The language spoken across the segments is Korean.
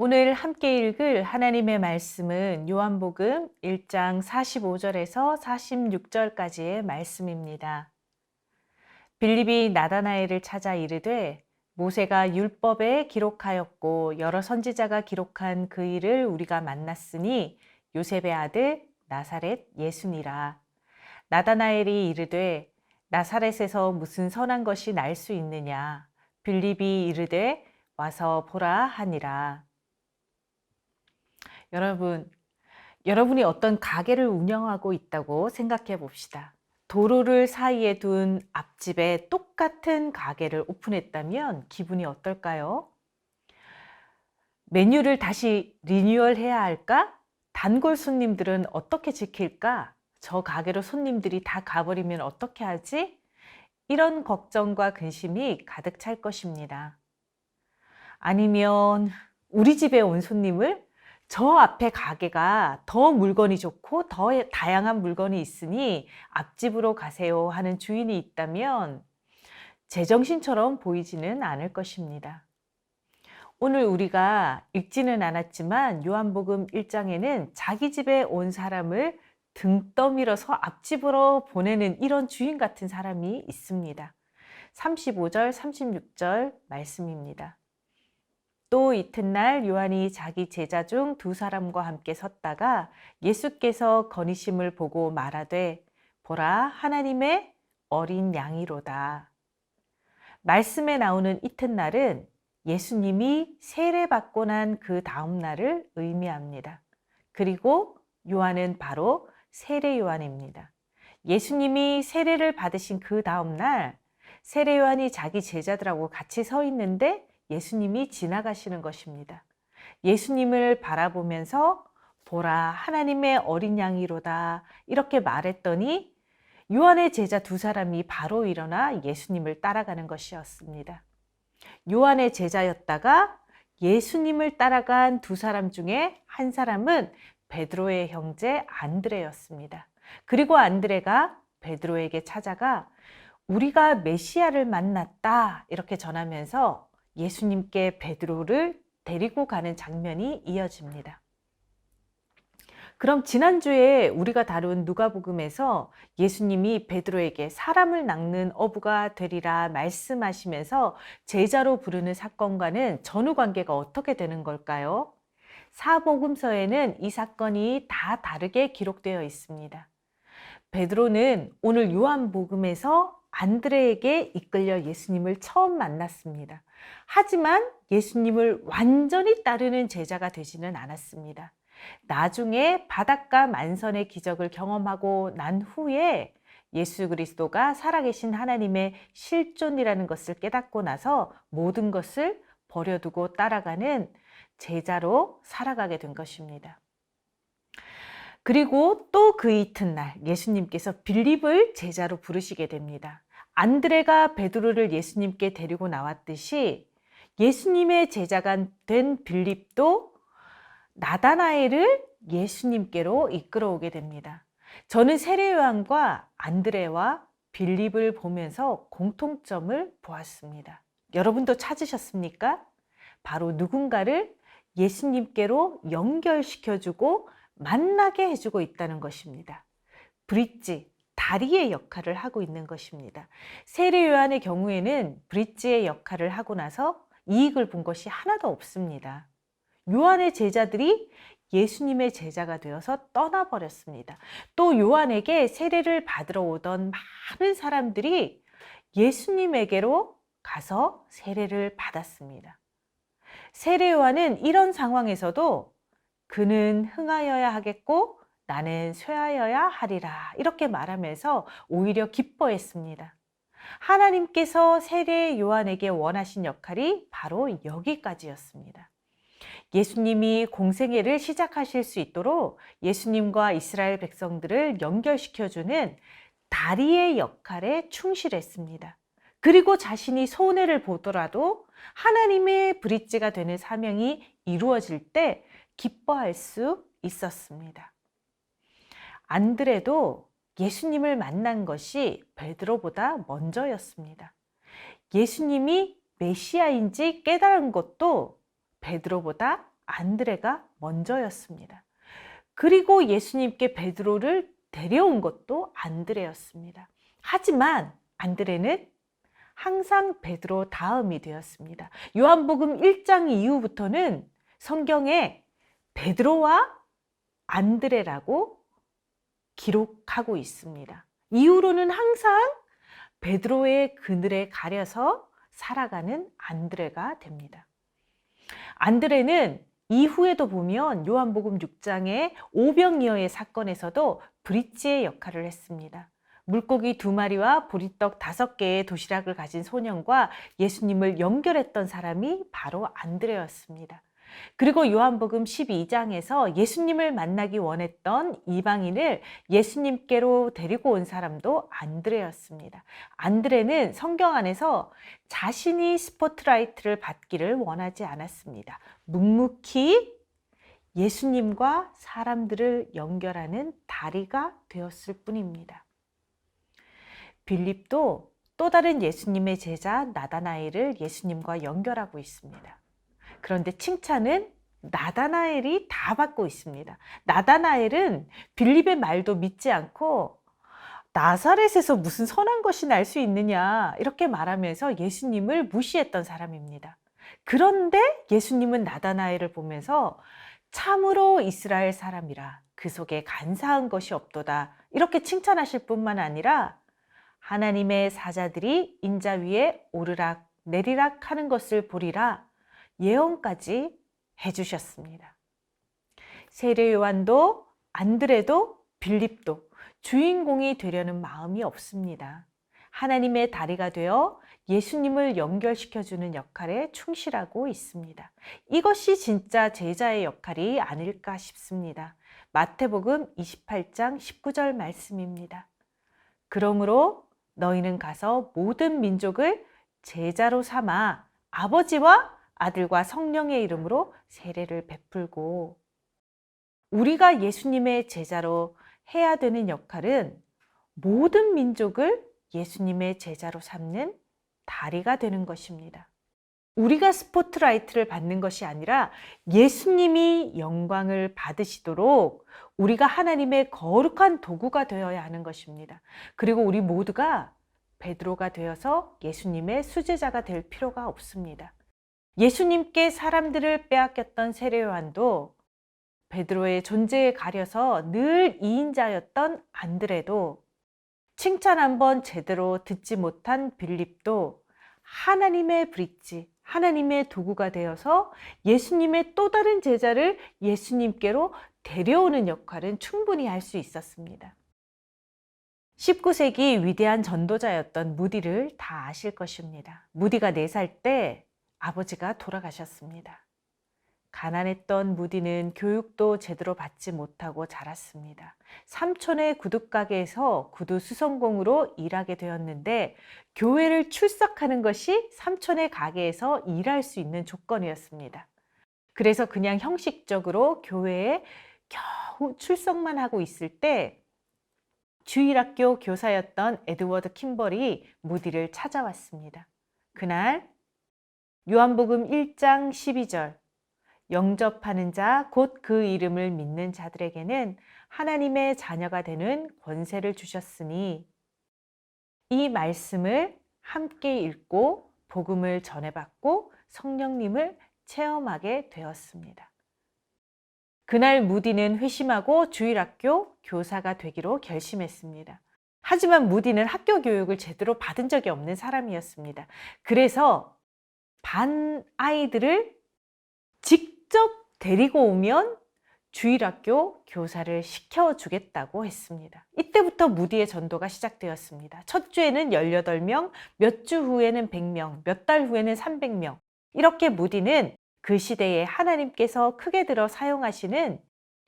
오늘 함께 읽을 하나님의 말씀은 요한복음 1장 45절에서 46절까지의 말씀입니다. 빌립이 나다나엘을 찾아 이르되 모세가 율법에 기록하였고 여러 선지자가 기록한 그 일을 우리가 만났으니 요셉의 아들 나사렛 예수니라. 나다나엘이 이르되 나사렛에서 무슨 선한 것이 날 수 있느냐. 빌립이 이르되 와서 보라 하니라. 여러분이 어떤 가게를 운영하고 있다고 생각해 봅시다. 도로를 사이에 둔 앞집에 똑같은 가게를 오픈했다면 기분이 어떨까요? 메뉴를 다시 리뉴얼해야 할까? 단골 손님들은 어떻게 지킬까? 저 가게로 손님들이 다 가버리면 어떻게 하지? 이런 걱정과 근심이 가득 찰 것입니다. 아니면 우리 집에 온 손님을 저 앞에 가게가 더 물건이 좋고 더 다양한 물건이 있으니 앞집으로 가세요 하는 주인이 있다면 제정신처럼 보이지는 않을 것입니다. 오늘 우리가 읽지는 않았지만 요한복음 1장에는 자기 집에 온 사람을 등 떠밀어서 앞집으로 보내는 이런 주인 같은 사람이 있습니다. 35절, 36절 말씀입니다. 또 이튿날 요한이 자기 제자 중 두 사람과 함께 섰다가 예수께서 거니심을 보고 말하되 보라 하나님의 어린 양이로다. 말씀에 나오는 이튿날은 예수님이 세례받고 난 그 다음 날을 의미합니다. 그리고 요한은 바로 세례 요한입니다. 예수님이 세례를 받으신 그 다음 날 세례 요한이 자기 제자들하고 같이 서 있는데 예수님이 지나가시는 것입니다. 예수님을 바라보면서 보라 하나님의 어린 양이로다 이렇게 말했더니 요한의 제자 두 사람이 바로 일어나 예수님을 따라가는 것이었습니다. 요한의 제자였다가 예수님을 따라간 두 사람 중에 한 사람은 베드로의 형제 안드레였습니다. 그리고 안드레가 베드로에게 찾아가 우리가 메시아를 만났다 이렇게 전하면서 예수님께 베드로를 데리고 가는 장면이 이어집니다. 그럼 지난주에 우리가 다룬 누가복음에서 예수님이 베드로에게 사람을 낚는 어부가 되리라 말씀하시면서 제자로 부르는 사건과는 전후 관계가 어떻게 되는 걸까요? 사복음서에는 이 사건이 다 다르게 기록되어 있습니다. 베드로는 오늘 요한복음에서 안드레에게 이끌려 예수님을 처음 만났습니다. 하지만 예수님을 완전히 따르는 제자가 되지는 않았습니다. 나중에 바닷가 만선의 기적을 경험하고 난 후에 예수 그리스도가 살아계신 하나님의 실존이라는 것을 깨닫고 나서 모든 것을 버려두고 따라가는 제자로 살아가게 된 것입니다. 그리고 또 그 이튿날 예수님께서 빌립을 제자로 부르시게 됩니다. 안드레가 베드로를 예수님께 데리고 나왔듯이 예수님의 제자가 된 빌립도 나다나엘을 예수님께로 이끌어오게 됩니다. 저는 세례 요한과 안드레와 빌립을 보면서 공통점을 보았습니다. 여러분도 찾으셨습니까? 바로 누군가를 예수님께로 연결시켜주고 만나게 해주고 있다는 것입니다. 브릿지, 다리의 역할을 하고 있는 것입니다. 세례 요한의 경우에는 브릿지의 역할을 하고 나서 이익을 본 것이 하나도 없습니다. 요한의 제자들이 예수님의 제자가 되어서 떠나버렸습니다. 또 요한에게 세례를 받으러 오던 많은 사람들이 예수님에게로 가서 세례를 받았습니다. 세례 요한은 이런 상황에서도 그는 흥하여야 하겠고 나는 쇠하여야 하리라 이렇게 말하면서 오히려 기뻐했습니다. 하나님께서 세례 요한에게 원하신 역할이 바로 여기까지였습니다. 예수님이 공생애를 시작하실 수 있도록 예수님과 이스라엘 백성들을 연결시켜주는 다리의 역할에 충실했습니다. 그리고 자신이 손해를 보더라도 하나님의 브릿지가 되는 사명이 이루어질 때 기뻐할 수 있었습니다. 안드레도 예수님을 만난 것이 베드로보다 먼저였습니다. 예수님이 메시아인지 깨달은 것도 베드로보다 안드레가 먼저였습니다. 그리고 예수님께 베드로를 데려온 것도 안드레였습니다. 하지만 안드레는 항상 베드로 다음이 되었습니다. 요한복음 1장 이후부터는 성경에 베드로와 안드레라고 기록하고 있습니다. 이후로는 항상 베드로의 그늘에 가려서 살아가는 안드레가 됩니다. 안드레는 이후에도 보면 요한복음 6장의 오병이어의 사건에서도 브릿지의 역할을 했습니다. 물고기 2마리와 보리떡 5개의 도시락을 가진 소년과 예수님을 연결했던 사람이 바로 안드레였습니다. 그리고 요한복음 12장에서 예수님을 만나기 원했던 이방인을 예수님께로 데리고 온 사람도 안드레였습니다. 안드레는 성경 안에서 자신이 스포트라이트를 받기를 원하지 않았습니다. 묵묵히 예수님과 사람들을 연결하는 다리가 되었을 뿐입니다. 빌립도 또 다른 예수님의 제자 나다나엘을 예수님과 연결하고 있습니다. 그런데 칭찬은 나다나엘이 다 받고 있습니다. 나다나엘은 빌립의 말도 믿지 않고 나사렛에서 무슨 선한 것이 날 수 있느냐 이렇게 말하면서 예수님을 무시했던 사람입니다. 그런데 예수님은 나다나엘을 보면서 참으로 이스라엘 사람이라 그 속에 간사한 것이 없도다 이렇게 칭찬하실 뿐만 아니라 하나님의 사자들이 인자 위에 오르락 내리락 하는 것을 보리라 예언까지 해주셨습니다. 세례 요한도 안드레도 빌립도 주인공이 되려는 마음이 없습니다. 하나님의 다리가 되어 예수님을 연결시켜주는 역할에 충실하고 있습니다. 이것이 진짜 제자의 역할이 아닐까 싶습니다. 마태복음 28장 19절 말씀입니다. 그러므로 너희는 가서 모든 민족을 제자로 삼아 아버지와 아들과 성령의 이름으로 세례를 베풀고 우리가 예수님의 제자로 해야 되는 역할은 모든 민족을 예수님의 제자로 삼는 다리가 되는 것입니다. 우리가 스포트라이트를 받는 것이 아니라 예수님이 영광을 받으시도록 우리가 하나님의 거룩한 도구가 되어야 하는 것입니다. 그리고 우리 모두가 베드로가 되어서 예수님의 수제자가 될 필요가 없습니다. 예수님께 사람들을 빼앗겼던 세례 요한도 베드로의 존재에 가려서 늘 이인자였던 안드레도 칭찬 한번 제대로 듣지 못한 빌립도 하나님의 브릿지, 하나님의 도구가 되어서 예수님의 또 다른 제자를 예수님께로 데려오는 역할은 충분히 할 수 있었습니다. 19세기 위대한 전도자였던 무디를 다 아실 것입니다. 무디가 4살 때 아버지가 돌아가셨습니다. 가난했던 무디는 교육도 제대로 받지 못하고 자랐습니다. 삼촌의 구둣가게에서 구두 수선공으로 일하게 되었는데 교회를 출석하는 것이 삼촌의 가게에서 일할 수 있는 조건이었습니다. 그래서 그냥 형식적으로 교회에 겨우 출석만 하고 있을 때 주일학교 교사였던 에드워드 킴벌이 무디를 찾아왔습니다. 그날 요한복음 1장 12절 영접하는 자 곧 그 이름을 믿는 자들에게는 하나님의 자녀가 되는 권세를 주셨으니 이 말씀을 함께 읽고 복음을 전해받고 성령님을 체험하게 되었습니다. 그날 무디는 회심하고 주일학교 교사가 되기로 결심했습니다. 하지만 무디는 학교 교육을 제대로 받은 적이 없는 사람이었습니다. 그래서 반 아이들을 직접 데리고 오면 주일학교 교사를 시켜주겠다고 했습니다. 이때부터 무디의 전도가 시작되었습니다. 첫 주에는 18명, 몇 주 후에는 100명, 몇 달 후에는 300명. 이렇게 무디는 그 시대에 하나님께서 크게 들어 사용하시는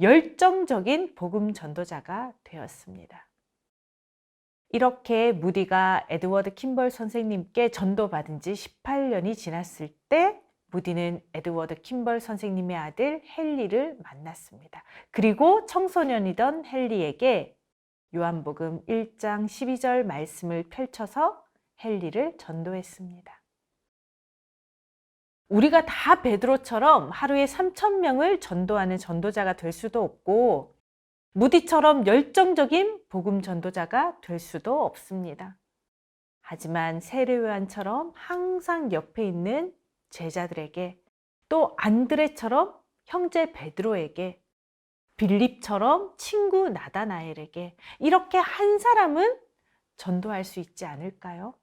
열정적인 복음 전도자가 되었습니다. 이렇게 무디가 에드워드 킴벌 선생님께 전도받은 지 18년이 지났을 때 무디는 에드워드 킴벌 선생님의 아들 헨리를 만났습니다. 그리고 청소년이던 헨리에게 요한복음 1장 12절 말씀을 펼쳐서 헨리를 전도했습니다. 우리가 다 베드로처럼 하루에 3,000명을 전도하는 전도자가 될 수도 없고 무디처럼 열정적인 복음 전도자가 될 수도 없습니다. 하지만 세례요한처럼 항상 옆에 있는 제자들에게, 또 안드레처럼 형제 베드로에게, 빌립처럼 친구 나다나엘에게 이렇게 한 사람은 전도할 수 있지 않을까요?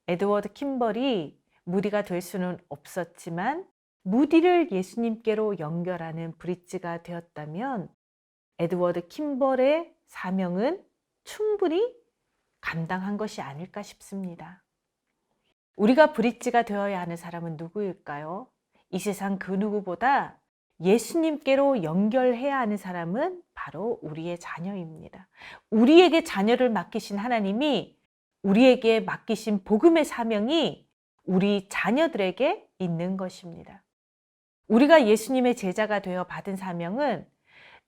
에드워드 킴벌이 무디가 될 수는 없었지만 무디를 예수님께로 연결하는 브릿지가 되었다면 에드워드 킴벌의 사명은 충분히 감당한 것이 아닐까 싶습니다. 우리가 브릿지가 되어야 하는 사람은 누구일까요? 이 세상 그 누구보다 예수님께로 연결해야 하는 사람은 바로 우리의 자녀입니다. 우리에게 자녀를 맡기신 하나님이 우리에게 맡기신 복음의 사명이 우리 자녀들에게 있는 것입니다. 우리가 예수님의 제자가 되어 받은 사명은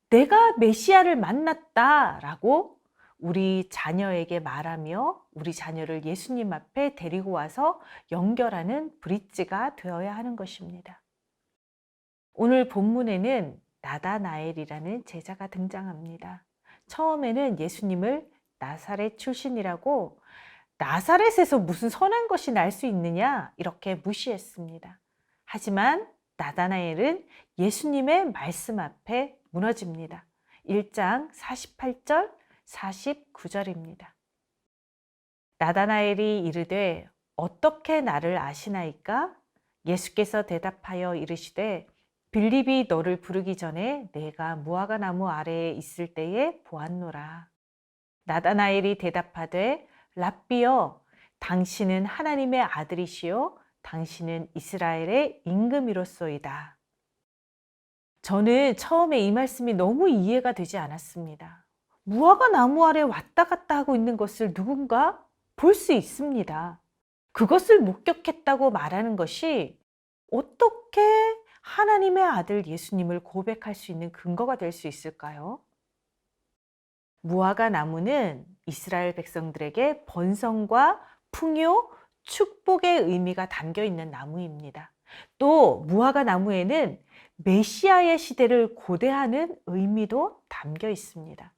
내가 메시아를 만났다라고 우리 자녀에게 말하며 우리 자녀를 예수님 앞에 데리고 와서 연결하는 브릿지가 되어야 하는 것입니다. 오늘 본문에는 나다나엘이라는 제자가 등장합니다. 처음에는 예수님을 나사렛 출신이라고, 나사렛에서 무슨 선한 것이 날 수 있느냐 이렇게 무시했습니다. 하지만 나다나엘은 예수님의 말씀 앞에 무너집니다. 1장 48절 49절입니다. 나다나엘이 이르되 어떻게 나를 아시나이까? 예수께서 대답하여 이르시되 빌립이 너를 부르기 전에 내가 무화과 나무 아래에 있을 때에 보았노라. 나다나엘이 대답하되 랍비여, 당신은 하나님의 아들이시요 당신은 이스라엘의 임금이로소이다. 저는 처음에 이 말씀이 너무 이해가 되지 않았습니다. 무화과 나무 아래 왔다 갔다 하고 있는 것을 누군가 볼 수 있습니다. 그것을 목격했다고 말하는 것이 어떻게 하나님의 아들 예수님을 고백할 수 있는 근거가 될 수 있을까요? 무화과 나무는 이스라엘 백성들에게 번성과 풍요, 축복의 의미가 담겨 있는 나무입니다. 또 무화과 나무에는 메시아의 시대를 고대하는 의미도 담겨 있습니다.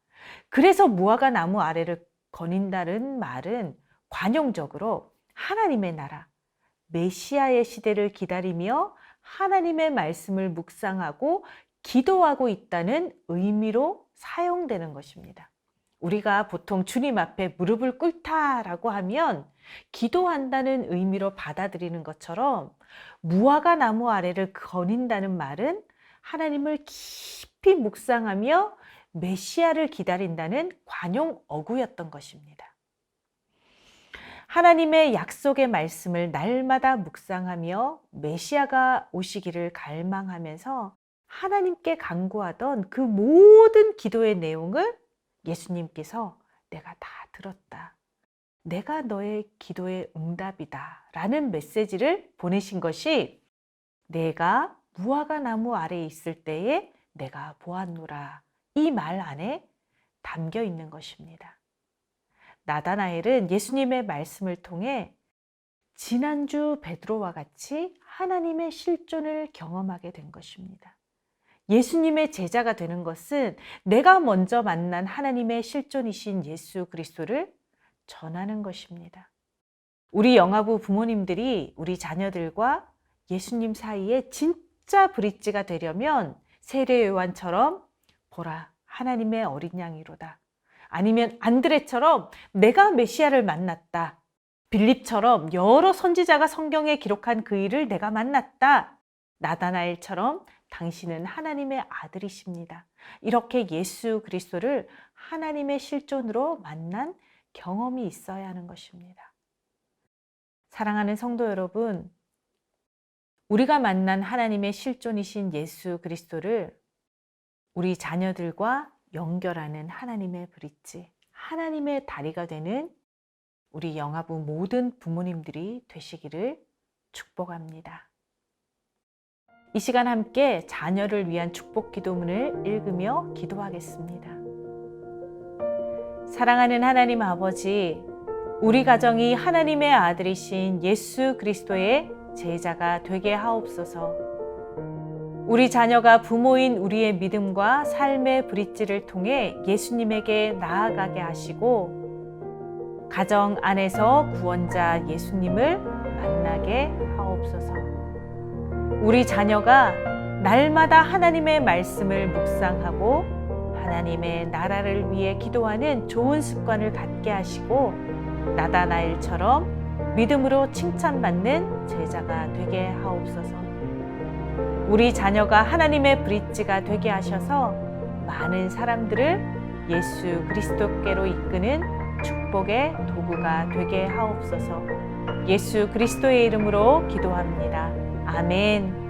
그래서 무화과 나무 아래를 거닌다는 말은 관용적으로 하나님의 나라, 메시아의 시대를 기다리며 하나님의 말씀을 묵상하고 기도하고 있다는 의미로 사용되는 것입니다. 우리가 보통 주님 앞에 무릎을 꿇다라고 하면 기도한다는 의미로 받아들이는 것처럼 무화과 나무 아래를 거닌다는 말은 하나님을 깊이 묵상하며 메시아를 기다린다는 관용 어구였던 것입니다. 하나님의 약속의 말씀을 날마다 묵상하며 메시아가 오시기를 갈망하면서 하나님께 간구하던 그 모든 기도의 내용을 예수님께서 내가 다 들었다. 내가 너의 기도의 응답이다. 라는 메시지를 보내신 것이 내가 무화과 나무 아래에 있을 때에 내가 보았노라. 이 말 안에 담겨 있는 것입니다. 나다나엘은 예수님의 말씀을 통해 지난주 베드로와 같이 하나님의 실존을 경험하게 된 것입니다. 예수님의 제자가 되는 것은 내가 먼저 만난 하나님의 실존이신 예수 그리스도를 전하는 것입니다. 우리 영아부 부모님들이 우리 자녀들과 예수님 사이에 진짜 브릿지가 되려면 세례 요한처럼 보라 하나님의 어린 양이로다. 아니면 안드레처럼 내가 메시아를 만났다. 빌립처럼 여러 선지자가 성경에 기록한 그 일을 내가 만났다. 나다나엘처럼 당신은 하나님의 아들이십니다. 이렇게 예수 그리스도를 하나님의 실존으로 만난 경험이 있어야 하는 것입니다. 사랑하는 성도 여러분, 우리가 만난 하나님의 실존이신 예수 그리스도를 우리 자녀들과 연결하는 하나님의 브릿지, 하나님의 다리가 되는 우리 영아부 모든 부모님들이 되시기를 축복합니다. 이 시간 함께 자녀를 위한 축복 기도문을 읽으며 기도하겠습니다. 사랑하는 하나님 아버지, 우리 가정이 하나님의 아들이신 예수 그리스도의 제자가 되게 하옵소서. 우리 자녀가 부모인 우리의 믿음과 삶의 브릿지를 통해 예수님에게 나아가게 하시고 가정 안에서 구원자 예수님을 만나게 하옵소서. 우리 자녀가 날마다 하나님의 말씀을 묵상하고 하나님의 나라를 위해 기도하는 좋은 습관을 갖게 하시고 나다나엘처럼 믿음으로 칭찬받는 제자가 되게 하옵소서. 우리 자녀가 하나님의 브릿지가 되게 하셔서 많은 사람들을 예수 그리스도께로 이끄는 축복의 도구가 되게 하옵소서. 예수 그리스도의 이름으로 기도합니다. 아멘.